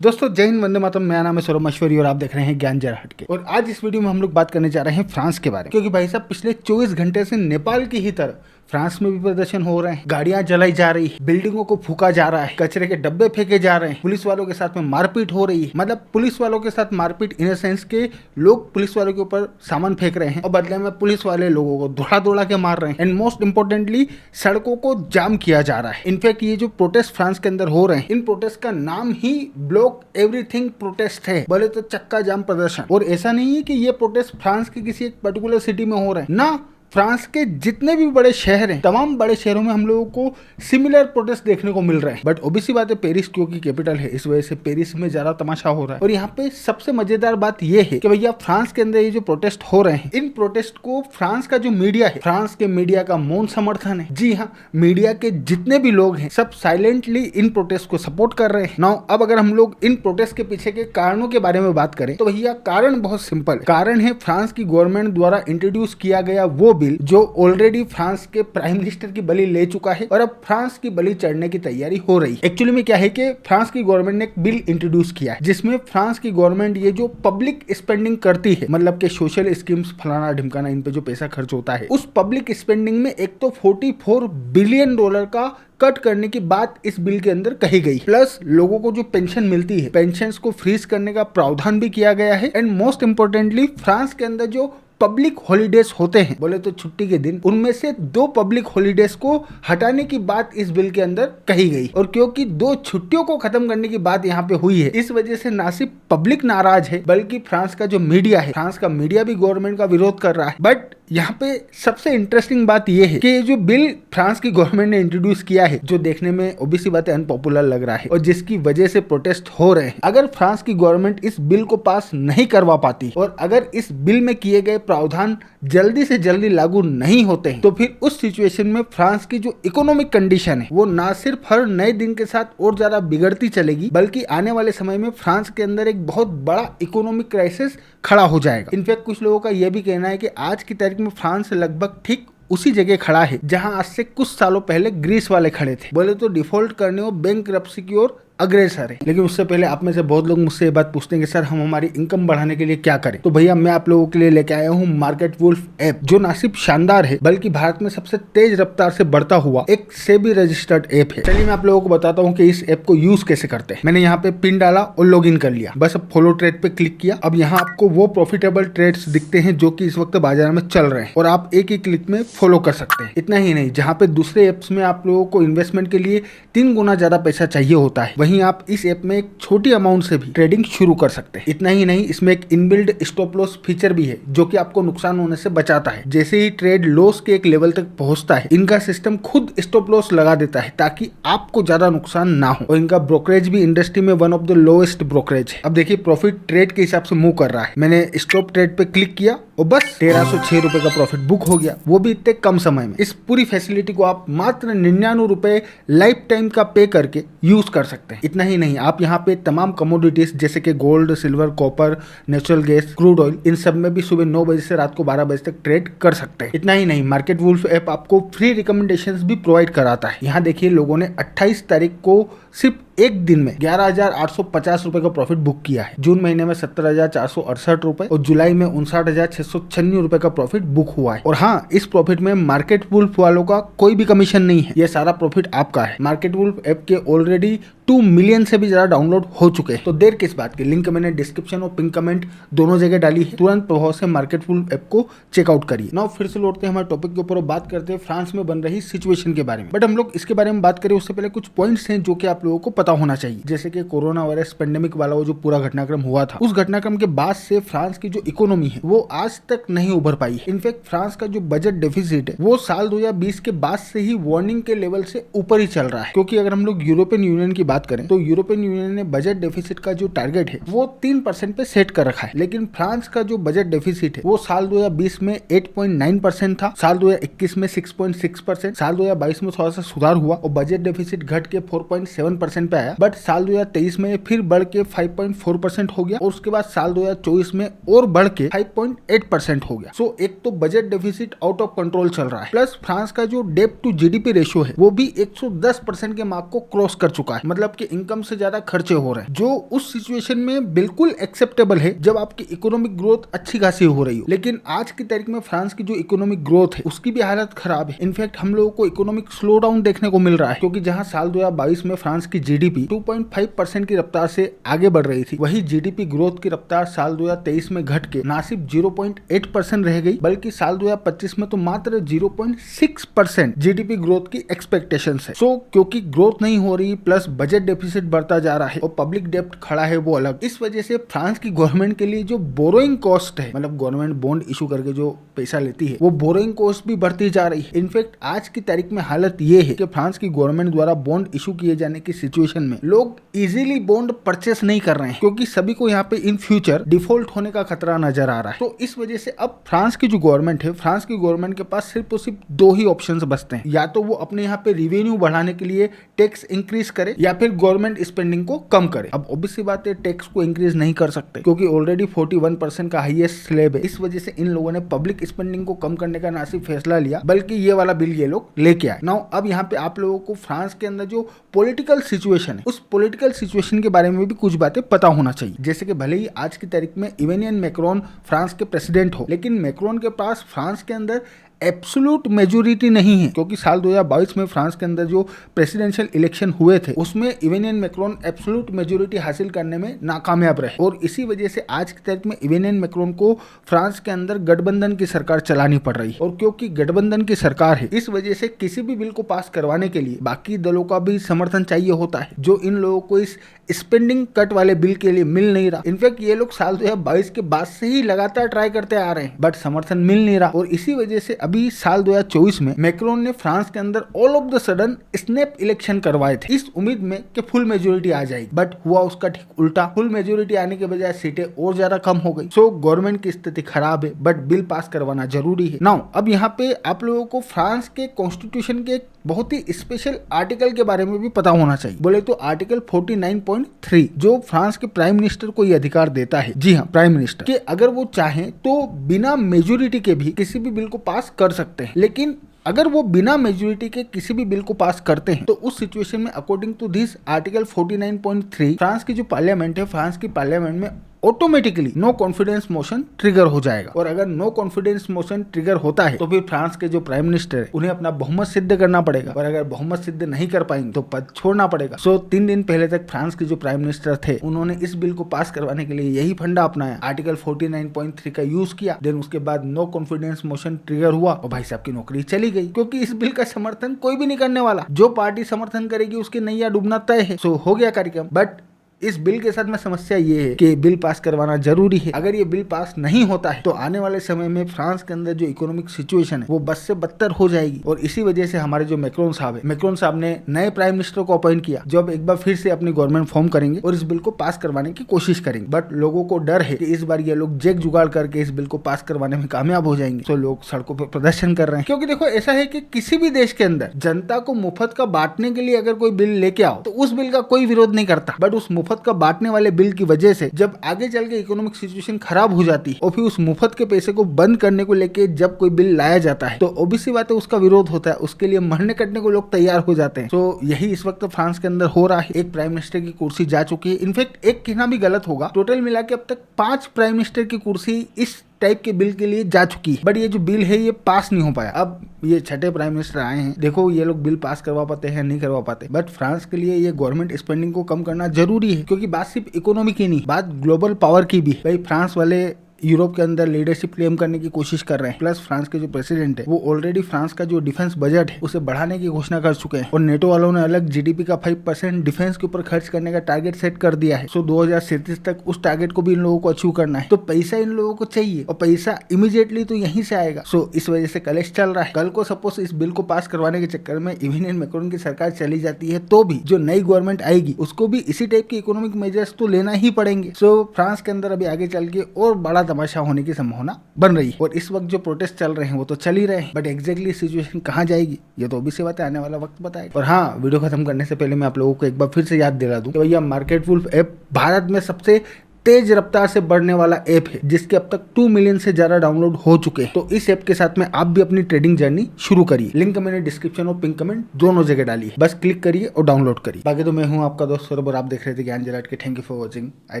दोस्तों जय हिंद, वंदे मातरम। मेरा नाम है सौरभ मशवरी और आप देख रहे हैं ज्ञान जरा हटके। और आज इस वीडियो में हम लोग बात करने जा रहे हैं फ्रांस के बारे में, क्योंकि भाई साहब पिछले 24 घंटे से नेपाल की ही तरह फ्रांस में भी प्रदर्शन हो रहे हैं। गाड़ियां जलाई जा रही है, बिल्डिंगों को फूका जा रहा है, कचरे के डब्बे फेंके जा रहे हैं, पुलिस वालों के साथ में मारपीट हो रही है। मतलब पुलिस वालों के साथ मारपीट इन सेंस के लोग पुलिस वालों के ऊपर सामान फेंक रहे हैं और बदले में पुलिस वाले लोगों को दौड़ा दौड़ा के मार रहे हैं। एंड मोस्ट इंपोर्टेंटली सड़कों को जाम किया जा रहा है। इनफैक्ट ये जो प्रोटेस्ट फ्रांस के अंदर हो रहे हैं, इन प्रोटेस्ट का नाम ही ब्लॉक एवरीथिंग प्रोटेस्ट है, बोले तो चक्का जाम प्रदर्शन। और ऐसा नहीं है कि ये प्रोटेस्ट फ्रांस के किसी एक पर्टिकुलर सिटी में हो रहे हैं ना, फ्रांस के जितने भी बड़े शहर हैं, तमाम बड़े शहरों में हम लोगों को सिमिलर प्रोटेस्ट देखने को मिल रहे हैं। बट ओबीसी बात है, पेरिस क्योंकि कैपिटल है, इस वजह से पेरिस में ज्यादा तमाशा हो रहा है। और यहाँ पे सबसे मजेदार बात यह है कि भैया फ्रांस के अंदर ये जो प्रोटेस्ट हो रहे हैं, इन प्रोटेस्ट को फ्रांस का जो मीडिया है, फ्रांस के मीडिया का मौन समर्थन है। जी हाँ, मीडिया के जितने भी लोग हैं सब साइलेंटली इन प्रोटेस्ट को सपोर्ट कर रहे हैं। नाउ अब अगर हम लोग इन प्रोटेस्ट के पीछे के कारणों के बारे में बात करें तो भैया कारण बहुत सिंपल है। कारण है फ्रांस की गवर्नमेंट द्वारा इंट्रोड्यूस किया गया वो बिल जो ऑलरेडी फ्रांस के प्राइम मिनिस्टर की बलि ले चुका है और अब फ्रांस की बलि चढ़ने की तैयारी हो रही है। एक्चुअली में क्या है कि फ्रांस की गवर्नमेंट ने एक बिल इंट्रोड्यूस किया है जिसमें फ्रांस की गवर्नमेंट ये जो पब्लिक स्पेंडिंग करती है, मतलब के सोशल स्कीम्स फलाना ढिमकाना, इन पे जो पैसा खर्च होता है, उस पब्लिक स्पेंडिंग में एक तो $44 बिलियन का कट करने की बात इस बिल के अंदर कही गई। प्लस लोगों को जो पेंशन मिलती है, पेंशन्स को फ्रीज करने का प्रावधान भी किया गया है। एंड मोस्ट इंपोर्टेंटली फ्रांस के अंदर जो पब्लिक हॉलीडेज होते हैं, बोले तो छुट्टी के दिन, उनमें से 2 पब्लिक हॉलीडेज को हटाने की बात इस बिल के अंदर कही गई। और क्योंकि 2 छुट्टियों को खत्म करने की बात यहाँ पे हुई है, इस वजह से ना सिर्फ पब्लिक नाराज है बल्कि फ्रांस का जो मीडिया है, फ्रांस का मीडिया भी गवर्नमेंट का विरोध कर रहा है। बट यहाँ पे सबसे इंटरेस्टिंग बात यह है कि ये जो बिल फ्रांस की गवर्नमेंट ने इंट्रोड्यूस किया है, जो देखने में ओबीसी बात है अनपॉपुलर लग रहा है और जिसकी वजह से प्रोटेस्ट हो रहे हैं, अगर फ्रांस की गवर्नमेंट इस बिल को पास नहीं करवा पाती और अगर इस बिल में किए गए प्रावधान जल्दी से जल्दी लागू नहीं होते हैं, तो फिर उस सिचुएशन में फ्रांस की जो इकोनॉमिक कंडीशन है वो ना सिर्फ हर नए दिन के साथ और ज्यादा बिगड़ती चलेगी, बल्कि आने वाले समय में फ्रांस के अंदर एक बहुत बड़ा इकोनॉमिक क्राइसिस खड़ा हो जाएगा। इनफैक्ट कुछ लोगों का यह भी कहना है कि आज की तारीख में फ्रांस लगभग ठीक उसी जगह खड़ा है जहां आज से कुछ सालों पहले ग्रीस वाले खड़े थे, बोले तो डिफॉल्ट करने और बैंकरप्सी की ओर अग्रसर है। लेकिन उससे पहले आप में से बहुत लोग मुझसे ये बात पूछते हैं कि सर हम हमारी इनकम बढ़ाने के लिए क्या करें। तो भैया मैं आप लोगों के लिए लेके आया हूँ मार्केट वुल्फ ऐप, जो ना सिर्फ शानदार है बल्कि भारत में सबसे तेज रफ्तार से बढ़ता हुआ एक सेबी रजिस्टर्ड ऐप है। चलिए मैं आप लोगों को बताता हूँ कि इस ऐप को यूज कैसे करते हैं। मैंने यहाँ पे पिन डाला और लॉग इन कर लिया, बस अब फॉलो ट्रेड पे क्लिक किया। अब यहाँ आपको वो प्रॉफिटेबल ट्रेड्स दिखते हैं जो कि इस वक्त बाजार में चल रहे हैं और आप एक ही क्लिक में फॉलो कर सकते हैं। इतना ही नहीं, जहाँ पे दूसरे एप्स में आप लोगों को इन्वेस्टमेंट के लिए 3 गुना ज्यादा पैसा चाहिए होता है, वहीं आप इस ऐप में एक छोटी अमाउंट से भी ट्रेडिंग शुरू कर सकते हैं। इतना ही नहीं, इसमें एक इनबिल्ड स्टॉप लॉस फीचर भी है जो कि आपको नुकसान होने से बचाता है। जैसे ही ट्रेड लॉस के एक लेवल तक पहुंचता है, इनका सिस्टम खुद स्टॉप लॉस लगा देता है ताकि आपको ज्यादा नुकसान ना हो। और इनका ब्रोकरेज भी इंडस्ट्री में one of the lowest brokerage है। अब देखिए प्रॉफिट ट्रेड के हिसाब से मूव कर रहा है। मैंने स्टॉप ट्रेड पे क्लिक किया और बस 1306 रुपए का प्रॉफिट बुक हो गया, वो भी इतने कम समय में। इस पूरी फैसिलिटी को आप मात्र 99 रुपए लाइफ टाइम का पे करके यूज कर सकते हैं। इतना ही नहीं, आप यहाँ पे तमाम कमोडिटीज जैसे कि gold, silver, copper, natural gas, crude oil, इन सब में भी सुबह 9 बजे से रात को 12 बजे तक ट्रेड कर सकते हैं। इतना ही नहीं, मार्केट वुल्फ ऐप आपको फ्री रिकमेंडेशंस भी प्रोवाइड कराता है। यहाँ देखिए लोगों ने 28 तारीख को सिर्फ एक दिन में 11,850 रुपए का प्रॉफिट बुक किया है। जून महीने में 17,468 रुपए और जुलाई में 59,696 रुपए का प्रॉफिट बुक हुआ है। और हाँ, इस प्रॉफिट में मार्केट वुल्फ वालों का कोई भी कमीशन नहीं है, ये सारा प्रॉफिट आपका है। मार्केट वुल्फ ऐप के ऑलरेडी 2 मिलियन से भी ज्यादा डाउनलोड हो चुके हैं। तो देर किस बात की, लिंक मैंने डिस्क्रिप्शन और पिन कमेंट दोनों जगह डाली है। तुरंत प्रभाव से मार्केट वुल्फ ऐप को चेकआउट करिए। नाउ फिर से लौटते हैं हमारे टॉपिक के ऊपर और बात करते हैं फ्रांस में बन रही सिचुएशन के बारे में। बट हम लोग इसके बारे में बात करें उससे पहले कुछ पॉइंट्स हैं जो कि आप लोगों को पता होना चाहिए। जैसे कि कोरोना वायरस पेंडेमिक वाला वो जो पूरा घटनाक्रम हुआ था, उस घटनाक्रम के बाद से फ्रांस की जो इकोनॉमी है वो आज तक नहीं उभर पाई है। इनफैक्ट फ्रांस का जो बजट डेफिसिट है वो साल 2020 के बाद से ही वार्निंग के लेवल से ऊपर ही चल रहा है। क्योंकि अगर हम लोग यूरोपियन यूनियन की बात करें तो यूरोपियन यूनियन ने बजट डेफिसिट का जो टारगेट है वो 3% पे सेट कर रखा है, लेकिन फ्रांस का जो बजट डेफिसिट है वो साल 2020 में 8.9% था, साल 2021 में 6.6%, साल 2022 में थोड़ा सा सुधार हुआ और बजट डेफिसिट घट के 4.7% पे आया, बट साल 2023 में फिर बढ़ के 5.4% हो गया और उसके बाद साल 2024 में और बढ़ के 5.8% हो गया। सो एक तो budget deficit out of control चल रहा है, प्लस फ्रांस का जो डेट टू जीडीपी रेशियो है वो भी 110% के मार्क को क्रॉस कर चुका है, मतलब कि इनकम से ज्यादा खर्चे हो रहे हैं, जो उस सिचुएशन में बिल्कुल एक्सेप्टेबल है जब आपकी इकोनॉमिक ग्रोथ अच्छी खासी हो रही हो। लेकिन आज की तारीख में फ्रांस की जो इकोनॉमिक ग्रोथ है उसकी भी हालत खराब है। इनफैक्ट हम लोगों को इकोनॉमिक स्लो डाउन देखने को मिल रहा है, क्योंकि जहां साल 2022 में फ्रांस की जीडीपी 2.5% की रफ्तार से आगे बढ़ रही थी, वही जीडीपी ग्रोथ की रफ्तार साल 2023 में घट के ना सिर्फ 0.8% रह गई, बल्कि साल 2025 में तो मात्र 0.6% जीडीपी ग्रोथ की एक्सपेक्टेशन है। सो क्योंकि ग्रोथ नहीं हो रही, प्लस बजट डेफिसिट बढ़ता जा रहा है और पब्लिक डेब्ट खड़ा है वो अलग, इस वजह से फ्रांस की गवर्नमेंट के लिए जो बोरोइंग कॉस्ट है, मतलब गवर्नमेंट बॉन्ड इशू करके जो पैसा लेती है, वो बोरोइंग कॉस्ट भी बढ़ती जा रही है। इनफैक्ट आज की तारीख में हालत ये है कि फ्रांस की गवर्नमेंट द्वारा बॉन्ड इशू किए जाने की सिचुएशन में लोग इजीली बॉन्ड परचेस नहीं कर रहे हैं, क्योंकि सभी को यहाँ पे इन फ्यूचर डिफॉल्ट होने का खतरा नजर आ रहा है। तो इस वजह से अब फ्रांस की जो गवर्नमेंट है, फ्रांस की गवर्नमेंट के पास सिर्फ और सिर्फ दो ही ऑप्शंस बचते हैं, या तो वो अपने यहाँ पे रिवेन्यू बढ़ाने के लिए टैक्स इंक्रीज करे या फिर गवर्नमेंट स्पेंडिंग को कम करे। अब ऑब्वियस सी बात है, टैक्स को इंक्रीज नहीं कर सकते क्योंकि ऑलरेडी 41% का हाईएस्ट स्लैब है। इस वजह से इन लोगों ने पब्लिक स्पेंडिंग को कम करने का ना सिर्फ फैसला लिया, बल्कि ये वाला बिल ये लोग लेके आए। नाउ अब यहाँ पे आप लोगों को फ्रांस के अंदर जो पॉलिटिकल सिचुएशन है, उस पॉलिटिकल सिचुएशन के बारे में भी कुछ बातें पता होना चाहिए। जैसे कि भले ही आज की तारीख में इवेनियन मैक्रोन फ्रांस के प्रेसिडेंट हो, लेकिन मैक्रोन के पास फ्रांस के अंदर एब्सोल्यूट मेजोरिटी नहीं है, क्योंकि साल 2022 में फ्रांस के अंदर जो प्रेसिडेंशियल इलेक्शन हुए थे उसमें इवेनियन मैक्रोन एब्सोल्यूट मेजोरिटी हासिल करने में नाकामयाब रहे, और इसी वजह से आज की तारीख में इवेनियन मैक्रोन को फ्रांस के अंदर गठबंधन की सरकार चलानी पड़ रही है। और क्योंकि गठबंधन की सरकार है, इस वजह से किसी भी बिल को पास करवाने के लिए बाकी दलों का भी समर्थन चाहिए होता है, जो इन लोगों को इस स्पेंडिंग कट वाले बिल के लिए मिल नहीं रहा। इनफैक्ट ये लोग साल 2022 के बाद से ही लगातार ट्राई करते आ रहे हैं, बट समर्थन मिल नहीं रहा, और इसी वजह से अभी साल 2024 में मैक्रोन ने फ्रांस के अंदर all of the sudden snap election करवाए थे, इस उम्मीद में कि फुल मेजोरिटी आ जाएगी, बट हुआ उसका ठीक उल्टा। फुल मेजोरिटी आने के बजाय सीटें और ज्यादा कम हो गई। सो गवर्नमेंट की स्थिति खराब है, बट बिल पास करवाना जरूरी है। नाउ अब यहाँ पे आप लोगों को फ्रांस के कॉन्स्टिट्यूशन के बहुत ही स्पेशल आर्टिकल के बारे में भी पता होना चाहिए। बोले तो आर्टिकल 49.3 जो फ्रांस के प्राइम मिनिस्टर को ये अधिकार देता है, जी हाँ, प्राइम मिनिस्टर, कि अगर वो चाहें तो बिना मेजोरिटी के भी किसी भी बिल को पास कर सकते हैं। लेकिन अगर वो बिना मेजोरिटी के किसी भी बिल को पास करते हैं तो उस सिचुएशन में according to this article 49.3 France की जो पार्लियामेंट है, फ्रांस की पार्लियामेंट में automatically no confidence motion trigger हो जाएगा। और अगर नो कॉन्फिडेंस मोशन ट्रिगर होता है तो फिर फ्रांस के जो प्राइम मिनिस्टर है उन्हें अपना बहुमत सिद्ध करना पड़ेगा, और अगर बहुमत सिद्ध नहीं कर पाएंगे तो पद छोड़ना पड़ेगा। सो 3 दिन पहले तक फ्रांस के जो प्राइम मिनिस्टर थे उन्होंने इस बिल को पास करवाने के लिए यही फंडा अपनाया, आर्टिकल 49.3 का यूज किया। देन उसके बाद नो कॉन्फिडेंस मोशन ट्रिगर हुआ और भाई साहब की नौकरी चली गई, क्योंकि इस बिल का समर्थन कोई भी नहीं करने वाला। जो पार्टी समर्थन करेगी उसकी नैया डूबना तय है। सो हो गया कार्यक्रम। बट इस बिल के साथ में समस्या ये है कि बिल पास करवाना जरूरी है। अगर ये बिल पास नहीं होता है तो आने वाले समय में फ्रांस के अंदर जो इकोनॉमिक सिचुएशन है वो बद से बदतर हो जाएगी। और इसी वजह से हमारे जो मैक्रोन साहब है, मैक्रोन साहब ने नए प्राइम मिनिस्टर को अपॉइंट किया, जो अब एक बार फिर से अपनी गवर्नमेंट फॉर्म करेंगे और इस बिल को पास करवाने की कोशिश करेंगे। बट लोगों को डर है कि इस बार ये लोग जेक जुगाड़ करके इस बिल को पास करवाने में कामयाब हो जाएंगे। तो लोग सड़कों पर प्रदर्शन कर रहे हैं, क्योंकि देखो ऐसा है कि किसी भी देश के अंदर जनता को मुफ्त का बांटने के लिए अगर कोई बिल लेके आओ तो उस बिल का कोई विरोध नहीं करता। बट उस मुफ्त का बांटने वाले बिल की वजह से जब आगे चल के इकोनॉमिक सिचुएशन खराब हो जाती है और फिर उस मुफ्त के पैसे को बंद करने को लेके जब कोई बिल लाया जाता है तो ऑब्वियसली बात है उसका विरोध होता है, उसके लिए मरने कटने को लोग तैयार हो जाते हैं। तो यही इस वक्त फ्रांस के अंदर हो रहा है। एक प्राइम मिनिस्टर की कुर्सी जा चुकी है, इनफैक्ट एक कहना भी गलत होगा, टोटल मिला के अब तक 5 प्राइम मिनिस्टर की कुर्सी इस टाइप के बिल के लिए जा चुकी है। बट ये जो बिल है ये पास नहीं हो पाया। अब ये छठे प्राइम मिनिस्टर आए हैं, देखो ये लोग बिल पास करवा पाते हैं नहीं करवा पाते। बट फ्रांस के लिए ये गवर्नमेंट स्पेंडिंग को कम करना जरूरी है, क्योंकि बात सिर्फ इकोनॉमी की नहीं, बात ग्लोबल पावर की भी। भाई फ्रांस वाले यूरोप के अंदर लीडरशिप क्लेम करने की कोशिश कर रहे हैं। प्लस फ्रांस के जो प्रेसिडेंट है वो ऑलरेडी फ्रांस का जो डिफेंस बजट है उसे बढ़ाने की घोषणा कर चुके हैं, और नेटो वालों ने अलग जीडीपी का 5% डिफेंस के ऊपर खर्च करने का टारगेट सेट कर दिया है। सो 2037 तक उस टारगेट को भी इन लोगों को अचीव करना है। तो पैसा इन लोगों को चाहिए, और पैसा इमीडिएटली तो यहीं से आएगा। सो इस वजह से कलेश चल रहा है। कल को सपोज इस बिल को पास करवाने के चक्कर में इवेनियन मैक्रोन की सरकार चली जाती है तो भी जो नई गवर्नमेंट आएगी उसको भी इसी टाइप के इकोनॉमिक मेजर्स तो लेना ही पड़ेंगे। सो फ्रांस के अंदर अभी आगे चल के और बड़ा तमाशा होने की संभावना बन रही है। और इस वक्त जो प्रोटेस्ट चल रहे हैं वो तो चल ही रहे हैं, बट एग्जैक्टली सिचुएशन कहाँ जाएगी ये तो भी सी बात है, आने वाला वक्त बताएगा। और हाँ, वीडियो खत्म करने से पहले मैं आप लोगों को एक बार फिर से याद दिला दूं कि भैया मार्केट वुल्फ ऐप भारत में सबसे तेज रफ्तार से बढ़ने वाला ऐप है, जिसके अब तक 2 मिलियन से ज्यादा डाउनलोड हो चुके हैं। तो इस ऐप के साथ में आप भी अपनी ट्रेडिंग जर्नी शुरू करिए। लिंक मैंने डिस्क्रिप्शन और पिन कमेंट दोनों जगह डाली है, बस क्लिक करिए और डाउनलोड करिए। बाकी तो मैं हूं आपका दोस्त सौरभ और आप देख रहे थे ज्ञान जराट के। Thank you for watching, I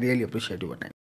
really appreciate your time.